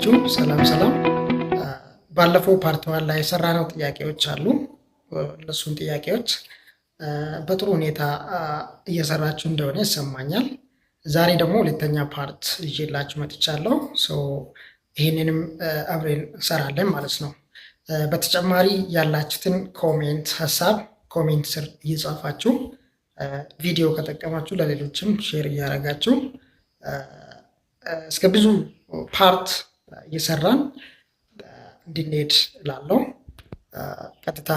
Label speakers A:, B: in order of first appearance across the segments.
A: ናችሁ? ሰላም ባለፈው ፓርት 1 ላይ የሰራነው ጥያቄዎች አሉ። እነሱን ጥያቄዎች በጥሩ ሁኔታ እየሰራችሁ እንደሆነ ይሰማኛል። ዛሬ ደግሞ ሁለተኛ ፓርት ይዤላችሁ መጥቻለሁ። ይህንንም አብረን እንሰራለን ማለት ነው። በተጨማሪ ያላችሁትን ሀሳብ ኮሜንት ስር እየጻፋችሁ ቪዲዮ ከጠቀማችሁ ለሌሎችም ሼር እያደረጋችሁ እስከ ብዙ ፓርት እየሰራን እንድንሄድ እላለሁ። ቀጥታ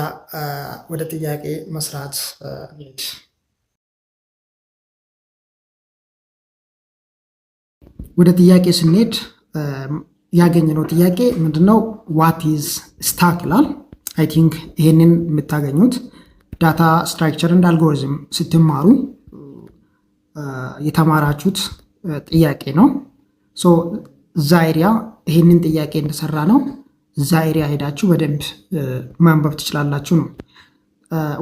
A: ወደ ጥያቄ መስራት እንሂድ። ወደ ጥያቄ ስንሄድ ያገኘነው ጥያቄ ምንድነው? ዋት ኢዝ ስታክ ይላል። አይ ቲንክ ይሄንን የምታገኙት ዳታ ስትራክቸር እንደ አልጎሪዝም ስትማሩ የተማራችሁት ጥያቄ ነው። እዛ ኤሪያ ይሄንን ጥያቄ እንደሰራ ነው። እዛ ኤሪያ ሄዳችሁ በደንብ ማንበብ ትችላላችሁ ነው።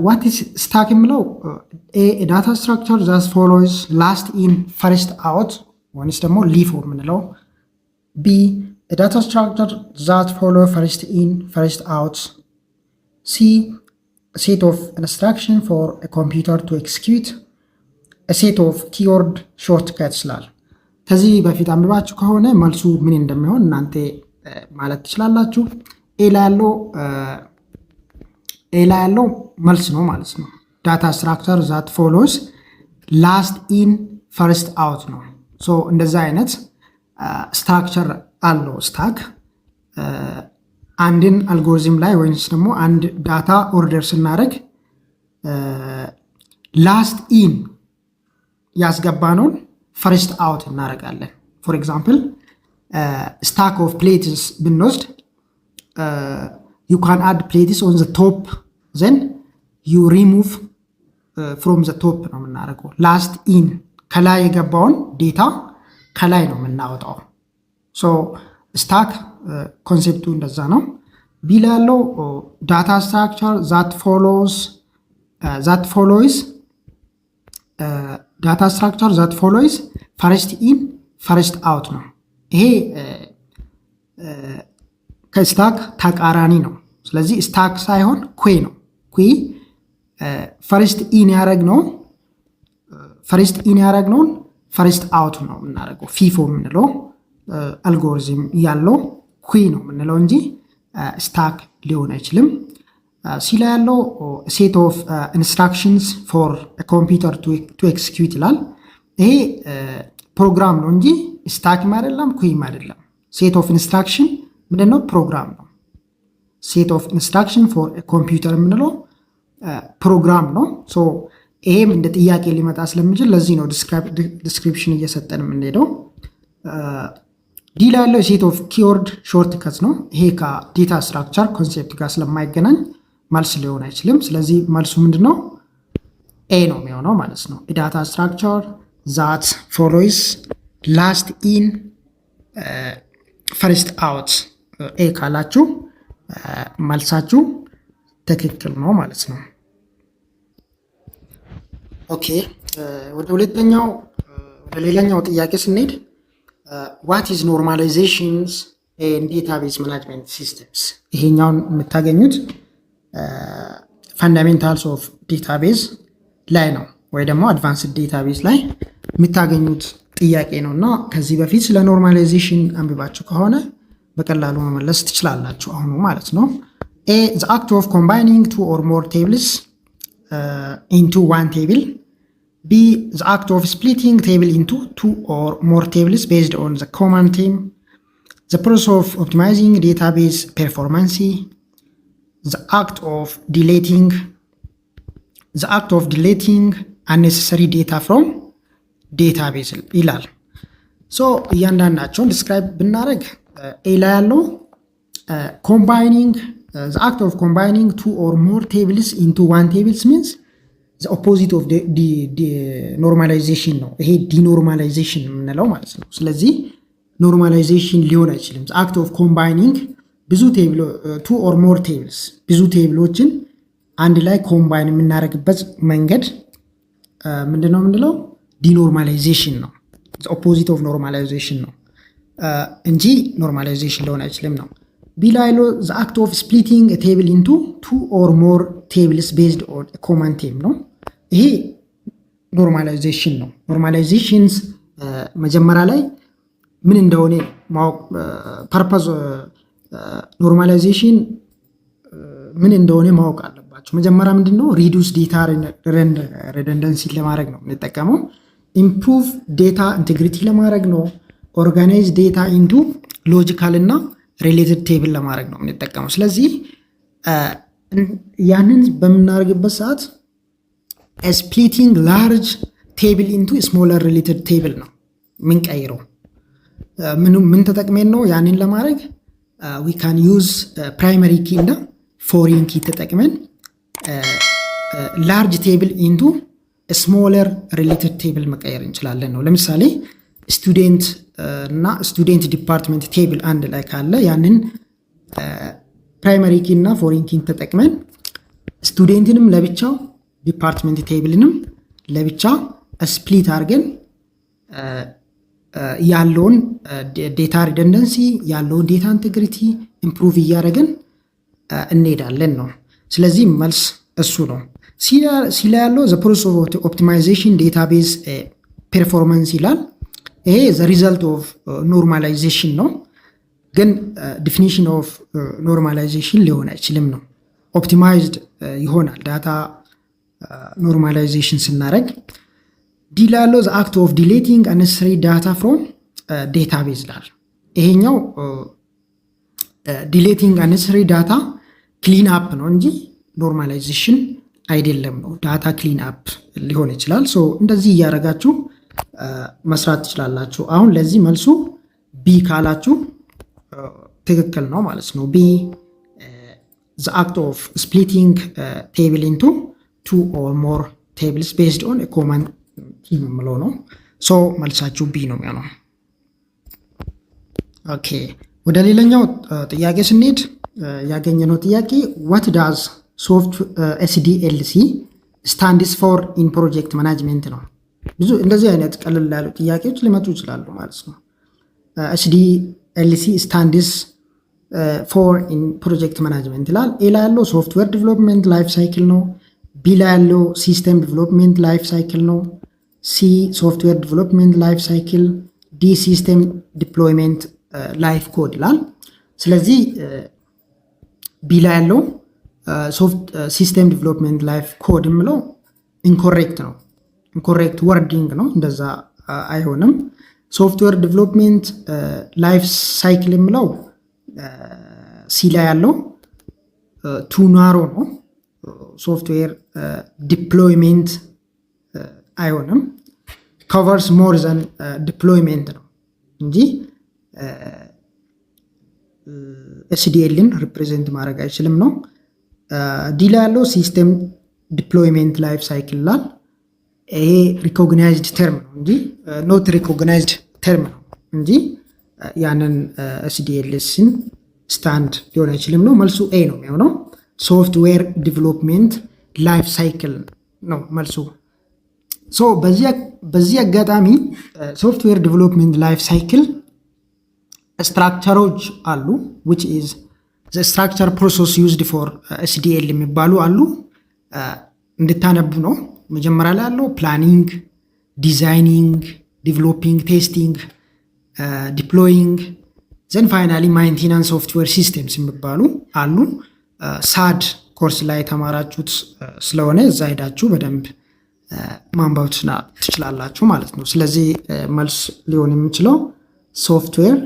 A: ዋት ኢዝ ስታክ የምለው ዳታ ስትራክቸር ዛት ፎሎውስ ላስት ኢን ፈርስት አውት ወይስ ደግሞ ሊፎ የምንለው። ቢ ዳታ ስትራክቸር ዛት ፎሎ ፈርስት ኢን ፈርስት አውት። ሲ set of instruction for a computer to execute a set of keyword shortcuts ይላል። ከዚህ በፊት አንብባችሁ ከሆነ መልሱ ምን እንደሚሆን እናንተ ማለት ትችላላችሁ። ኤ ላይ ያለው መልስ ነው ማለት ነው። ዳታ ስትራክቸር ዛት ፎሎስ ላስት ኢን ፈርስት አውት ነው። እንደዛ አይነት ስትራክቸር አለው ስታክ አንድን አልጎሪዝም ላይ ወይስ ደግሞ አንድ ዳታ ኦርደር ስናደርግ ላስት ኢን ያስገባነውን ፈርስት አውት እናደርጋለን። ፎር ኤግዛምፕል ስታክ ኦፍ ፕሌትስ ብንወስድ ዩ ካን አድ ፕሌትስ ኦን ዘ ቶፕ ዘን ዩ ሪሙቭ ፍሮም ዘ ቶፕ ነው የምናደርገው። ላስት ኢን ከላይ የገባውን ዴታ ከላይ ነው የምናወጣው። ስታክ ኮንሴፕቱ እንደዛ ነው። ቢ ላይ ያለው ዳታ ስትራክቸር ዛት ፎሎውስ ዳታ ስትራክቸር ዛት ፎሎውስ ፈርስት ኢን ፈርስት አውት ነው። ይሄ ከስታክ ተቃራኒ ነው። ስለዚህ ስታክ ሳይሆን ኩዌ ነው። ኩዌ ፈርስት ኢን ያደረግነውን ፈርስት አውት ነው የምናደርገው። ፊፎ የምንለው አልጎሪዝም ያለው ኩዌ ነው የምንለው እንጂ ስታክ ሊሆን አይችልም። ሲላ ያለው ሴት ኦፍ ኢንስትራክሽንስ ፎር ኮምፒውተር ቱ ኤክስኪዩት ይላል። ይሄ ፕሮግራም ነው እንጂ ስታክም አይደለም ኩዌም አይደለም። ሴት ኦፍ ኢንስትራክሽን ምንድነው? ፕሮግራም ነው። ሴት ኦፍ ኢንስትራክሽን ፎር ኮምፒውተር የምንለው ፕሮግራም ነው። ይሄም እንደ ጥያቄ ሊመጣ ስለሚችል ለዚህ ነው ዲስክሪፕሽን እየሰጠን የምንሄደው። ዲ ላይ ያለው ሴት ኦፍ ኪወርድ ሾርት ከት ነው። ይሄ ከዴታ ስትራክቸር ኮንሴፕት ጋር ስለማይገናኝ መልስ ሊሆን አይችልም። ስለዚህ መልሱ ምንድነው? ኤ ነው የሚሆነው ማለት ነው። ዳታ ስትራክቸር ዛት ፎሎውስ ላስት ኢን ፈርስት አውት ኤ ካላችሁ መልሳችሁ ትክክል ነው ማለት ነው። ኦኬ ወደ ሌላኛው ጥያቄ ስንሄድ ዋት ኢዝ ኖርማላይዜሽንስ ኤንድ ዴታቤዝ ማኔጅመንት ሲስተምስ። ይሄኛውን የምታገኙት ፈንዳሜንታልስ ኦፍ ዴታቤዝ ላይ ነው ወይ ደግሞ አድቫንስድ ዴታቤዝ ላይ የምታገኙት ጥያቄ ነው እና ከዚህ በፊት ስለ ኖርማላይዜሽን አንብባችሁ ከሆነ በቀላሉ መመለስ ትችላላችሁ አሁኑ ማለት ነው። ኤ ዘ አክት ኦፍ ኮምባይኒንግ ቱ ኦር ሞር ቴብልስ ኢንቱ ዋን ቴብል። B. The act of splitting table into two or more tables based on the common theme. The process of optimizing database performance. The act of deleting unnecessary data from database ይላል። እያንዳንዳቸውን ዲስክራይብ ብናደርግ ኤ ላይ ያለው combining the act of combining two or more tables into one tables means the opposite of the normalization ነው። ይሄ ዲኖርማላይዜሽን የምንለው ማለት ነው። ስለዚህ ኖርማላይዜሽን ሊሆን አይችልም። the act of combining two or more tables ብዙ ቴብሎችን አንድ ላይ ኮምባይን የምናደርግበት መንገድ ምንድነው የምንለው? ዲኖርማላይዜሽን ነው። the opposite of normalization ነው። እንጂ ኖርማላይዜሽን ሊሆን አይችልም ነው። ቢ ላይ ያለው the act of splitting a table into 2 or more tables based on a common theme ነው። ይሄ ኖርማላይዜሽን ነው። ኖርማላይዜሽንስ መጀመሪያ ላይ ምን እንደሆነ ማወቅ ፐርፐዝ ኖርማላይዜሽን ምን እንደሆነ ማወቅ አለባቸው። መጀመሪያ ምንድነው ሪዱስ ዴታ ሬደንደንሲ ለማድረግ ነው የምንጠቀመው። ኢምፕሩቭ ዴታ ኢንቴግሪቲ ለማድረግ ነው። ኦርጋናይዝ ዴታ ኢንቱ ሎጂካል እና ሪሌትድ ቴብል ለማድረግ ነው የምንጠቀመው። ስለዚህ ያንን በምናደርግበት ሰዓት ስፕሊቲንግ ላርጅ ቴብል ኢንቱ ስሞለር ሪሌትድ ቴብል ነው የምንቀይረው። ምን ተጠቅመን ነው ያንን ለማድረግ? ዊ ካን ዩዝ ፕራይመሪ ኪ እና ፎሪን ኪ ተጠቅመን ላርጅ ቴብል ኢንቱ ስሞለር ሪሌትድ ቴብል መቀየር እንችላለን ነው። ለምሳሌ ስቱደንት እና ስቱደንት ዲፓርትመንት ቴብል አንድ ላይ ካለ ያንን ፕራይመሪ ኪ እና ፎሪን ኪን ተጠቅመን ስቱደንትንም ለብቻው ዲፓርትመንት ቴብልንም ለብቻ ስፕሊት አድርገን ያለውን ዴታ ሪደንደንሲ ያለውን ዴታ ኢንቴግሪቲ ኢምፕሩቭ እያደረግን እንሄዳለን ነው። ስለዚህ መልስ እሱ ነው። ሲላ ያለው ዘ ፕሮሰስ ኦፍ ኦፕቲማይዜሽን ዴታቤዝ ፐርፎርማንስ ይላል። ይሄ ዘ ሪዘልት ኦፍ ኖርማላይዜሽን ነው። ግን ዲፊኒሽን ኦፍ ኖርማላይዜሽን ሊሆን አይችልም ነው። ኦፕቲማይዝድ ይሆናል ዳታ ኖርማላይዜሽን ስናደረግ። ዲ ላለው ዘ አክት ኦፍ ዲሌቲንግ አነሰሰሪ ዳታ ፍሮም ዴታቤዝ ላል። ይሄኛው ዲሌቲንግ አነሰሰሪ ዳታ ክሊን አፕ ነው እንጂ ኖርማላይዜሽን አይደለም ነው። ዳታ ክሊን አፕ ሊሆን ይችላል። ሶ እንደዚህ እያደረጋችሁ መስራት ትችላላችሁ። አሁን ለዚህ መልሱ ቢ ካላችሁ ትክክል ነው ማለት ነው። ቢ the act of splitting table into 2 or more tables based on a common theme ምለው ነው። ሶ መልሳችሁ ቢ ነው የሚሆነው። ኦኬ ወደ ሌላኛው ጥያቄ ስንሄድ ያገኘነው ጥያቄ what does soft SDLC stands for in project management ነው። ብዙ እንደዚህ አይነት ቀለል ያሉ ጥያቄዎች ሊመጡ ይችላሉ ማለት ነው። SDLC stands for in project management ይላል። ኤ ላይ ያለው ሶፍትዌር ዲቨሎፕመንት ላይፍ ሳይክል ነው። ቢ ላይ ያለው ሲስተም ዲቨሎፕመንት ላይፍ ሳይክል ነው። ሲ ሶፍትዌር ዲቨሎፕመንት ላይፍ ሳይክል፣ ዲ ሲስተም ዲፕሎይመንት ላይፍ ኮድ ይላል። ስለዚህ ቢ ላይ ያለው ሲስተም ዲቨሎፕመንት ላይፍ ኮድ የምለው ኢንኮሬክት ነው። ኢንኮሬክት ወርዲንግ ነው። እንደዛ አይሆንም። ሶፍትዌር ዲቨሎፕመንት ላይፍ ሳይክል የምለው ሲ ላይ ያለው ቱ ናሮ ነው። ሶፍትዌር ዲፕሎይመንት አይሆንም። ኮቨርስ ሞር ዘን ዲፕሎይመንት ነው እንጂ ኤስዲኤልን ሪፕሬዘንት ማድረግ አይችልም ነው። ዲ ላይ ያለው ሲስተም ዲፕሎይመንት ላይፍ ሳይክል ላል። ይሄ ሪኮግናይዝድ ተርም ነው እንጂ ኖት ሪኮግናይዝድ ተርም ነው እንጂ ያንን ኤስዲኤልስን ስታንድ ሊሆን አይችልም ነው። መልሱ ኤ ነው የሚሆነው። ሶፍትዌር ዲቨሎፕመንት ላይፍ ሳይክል ነው መልሱ። ሶ በዚህ አጋጣሚ ሶፍትዌር ዲቨሎፕመንት ላይፍ ሳይክል ስትራክቸሮች አሉ which is the structure process used for SDL የሚባሉ አሉ። እንድታነቡ ነው። መጀመሪያ ላይ ያለው ፕላኒንግ፣ ዲዛይኒንግ፣ ዲቨሎፒንግ፣ ቴስቲንግ፣ ዲፕሎይንግ ዘን ፋይናሊ ማይንቴናንስ ሶፍትዌር ሲስተምስ የሚባሉ አሉ። ሳድ ኮርስ ላይ የተማራችሁት ስለሆነ እዛ ሄዳችሁ በደንብ ማንበብ ትችላላችሁ ማለት ነው። ስለዚህ መልስ ሊሆን የሚችለው ሶፍትዌር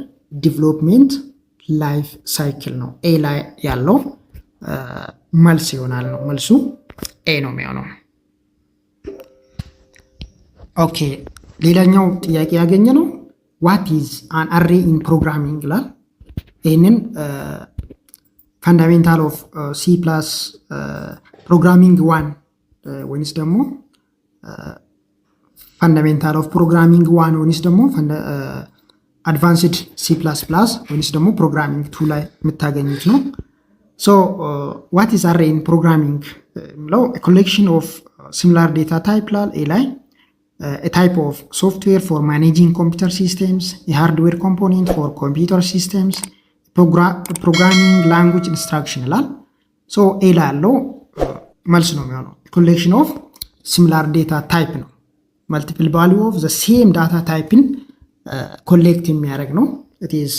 A: ዲቨሎፕመንት ላይፍ ሳይክል ነው። ኤ ላይ ያለው መልስ ይሆናል ነው። መልሱ ኤ ነው የሚሆነው። ኦኬ ሌላኛው ጥያቄ ያገኘ ነው ዋት ኢዝ አን አሬ ኢን ፕሮግራሚንግ ይላል። ይህንን ፋንዳሜንታል ኦፍ ሲ ፕላስ ፕሮግራሚንግ 1 ወይንስ ደግሞ ፋንዳሜንታል ኦፍ ፕሮግራሚንግ 1 ወይንስ ደግሞ አድቫንስድ ሲ ፕላስ ፕላስ ወይንስ ደግሞ ፕሮግራሚንግ 2 ላይ የምታገኙት ነው። ሶ ዋት ኢዝ አሬ ኢን ፕሮግራሚንግ የሚለው ኮሌክሽን ኦፍ ሲሚላር ዴታ ታይፕ ላል ኤ ላይ a type of software for managing computer systems, a hardware component for computer systems, programming language instruction ይላል። ሶ ኤ ላይ ያለው መልስ ነው የሚሆነው። ኮሌክሽን ኦፍ ሲሚላር ዴታ ታይፕ ነው። መልቲፕል ቫሊዩ ኦፍ ዘ ሴም ዳታ ታይፕን ኮሌክት የሚያደርግ ነው። ኢት ኢዝ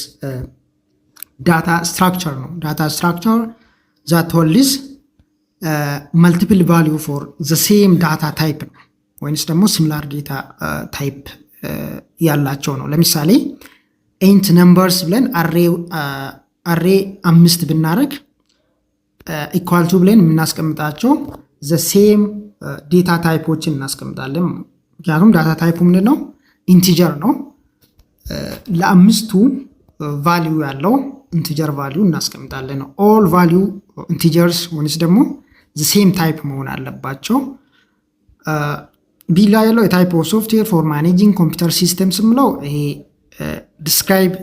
A: ዳታ ስትራክቸር ነው። ዳታ ስትራክቸር ዛት ሆልድስ መልቲፕል ቫሊዩ ፎር ዘ ሴም ዳታ ታይፕ ነው፣ ወይንስ ደግሞ ሲሚላር ዴታ ታይፕ ያላቸው ነው። ለምሳሌ ኤንት ነምበርስ ብለን አሬ 5 ብናደርግ ኢኳል ቱ ብለን የምናስቀምጣቸው ዘ ሴም ዴታ ታይፖችን እናስቀምጣለን። ምክንያቱም ዳታ ታይፑ ምንድን ነው? ኢንቲጀር ነው። ለአምስቱ ቫሊዩ ያለው ኢንቲጀር ቫሊዩ እናስቀምጣለን ነው። ኦል ቫሊዩ ኢንቲጀርስ ወይስ ደግሞ ዘ ሴም ታይፕ መሆን አለባቸው። ቢ ላይ ያለው የታይፕ ኦፍ ሶፍትዌር ፎር ማኔጂንግ ኮምፒውተር ሲስተምስ ምለው ይሄ ዲስክራይብ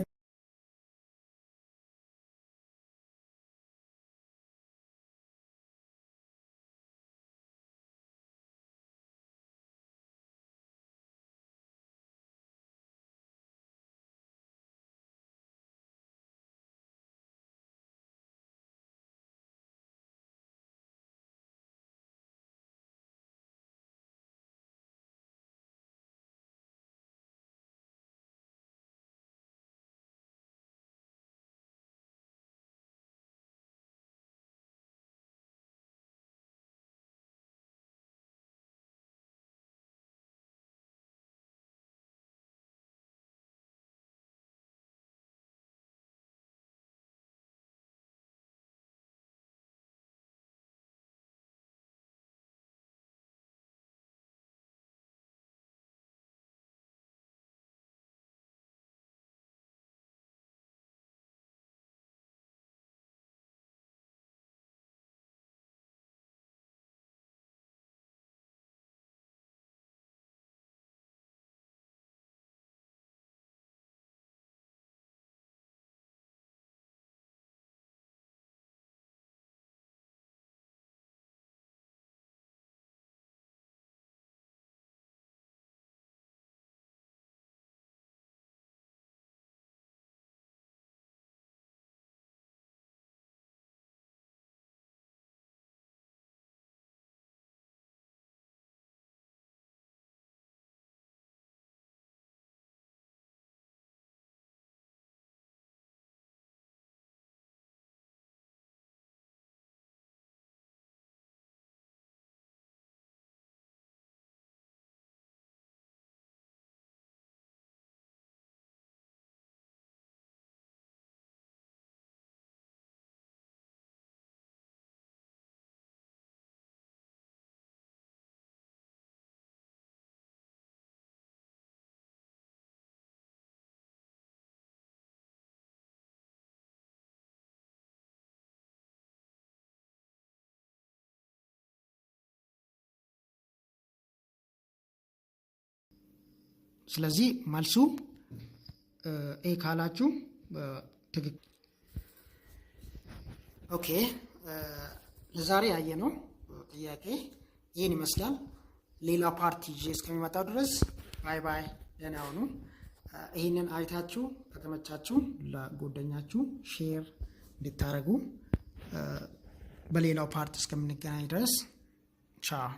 A: ስለዚህ መልሱ ኤ ካላችሁ ትክክል። ኦኬ ለዛሬ ያየነው ጥያቄ ይህን ይመስላል። ሌላ ፓርቲ ይዤ እስከሚመጣው ድረስ ባይ ባይ፣ ደህና ሁኑ። ይህንን አይታችሁ ከተመቻችሁ ለጓደኛችሁ ሼር እንድታደርጉ፣ በሌላው ፓርቲ እስከምንገናኝ ድረስ ቻው።